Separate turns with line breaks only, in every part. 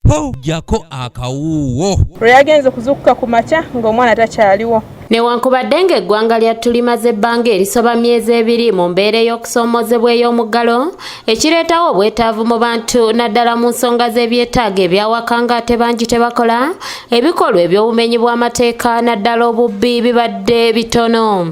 po jako akawuwo
yagenze kuzukuka ku makya ng'omwana takyaliwo.
Newankubadde ng'eggwanga lyattu limaze ebbanga erisoba myezi ebiri mu mbeera ey'okusoomozebwa ey'omuggalo ekireetawo obwetaavu mu bantu naddala mu nsonga z'ebyetaago ebyawaka ng'ate bangi tebakola ebikolwa eby'obumenyi bw'amateeka naddala obubbi bibadde bitono.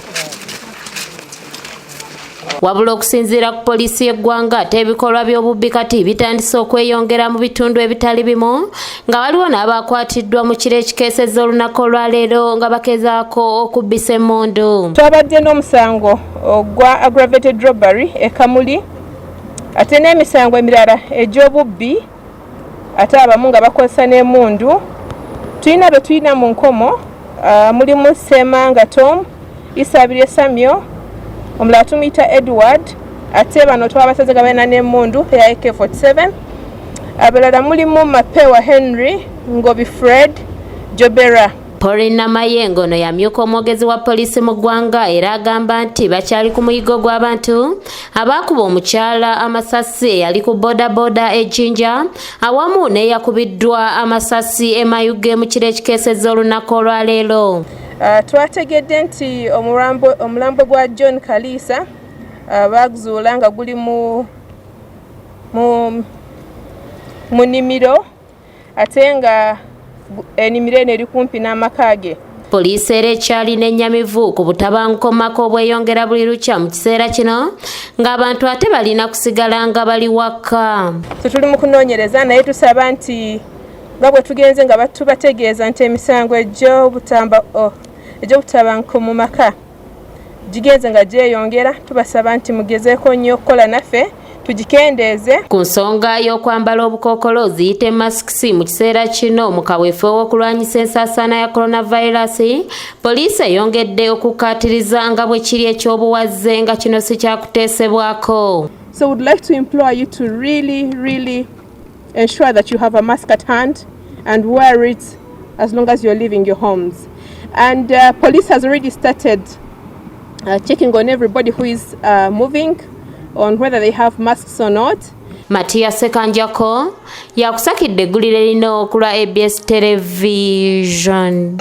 Wabula okusinziira ku poliisi y'eggwanga ate ebikolwa by'obubbi kati bitandise okweyongera mu bitundu ebitali bimu nga waliwo n'abakwatiddwa mu kiro ekikeesezza olunaku olwaleero nga bakezaako okubbisa emmundu.
Twabadde n'omusango ogwa aggravated robbery e Kamuli ate n'emisango emirala egy'obubbi ate abamu nga bakozesa n'emmundu. Tulina be tulina mu nkomo mulimu Semanga Tom, Esabye Samuel, omulala tumuyita Edward ate bano twabasaze nga balina n'emmundu eya AK-47. Abalala mulimu Mapewa Henry, Ngobi Fred, Jobera.
Paulina Mayengo ono yamyuka omwogezi wa poliisi mu ggwanga era agamba nti bakyali ku muyigo gw'abantu abaakuba omukyala amasasi eyali ku bodaboda e Jinja awamu n'eyakubiddwa amasasi e Mayuge mu kiro ekikeesezza olunaku olwaleero.
Twategedde nti omulambo gwa John Kalisa baguzuula nga guli mu nnimiro ate nga ennimiro eno eri kumpi n'amaka ge.
Poliisi era ekyali n'ennyamivu ku butabangukomako obweyongera buli lukya mu kiseera kino ng'abantu ate balina kusigala nga bali waka.
Tuli mu kunoonyereza naye tusaba nti nga bwe tugenze nga tubategeeza nti emisango egy'obutabanguko mu maka gigenze nga gyeyongera, tubasaba nti mugezeeko nnyo okukola naffe tugikendeeze.
Ku nsonga y'okwambala obukookolo ziyite masks mu kiseera kino mu kaweefube w'okulwanyisa ensaasaana ya coronavirus, poliisi eyongedde okukaatiriza nga bwe kiri ekyobuwazze nga kino si kyakuteesebwako.
So would like to implore you to really ensure that you have a mask at hand and wear it as long as you're leaving your homes. And police has already started checking on everybody who is moving on whether they have masks or not.
Matia Sekanjako yakusakidde eggulire lino okulwa ABS television.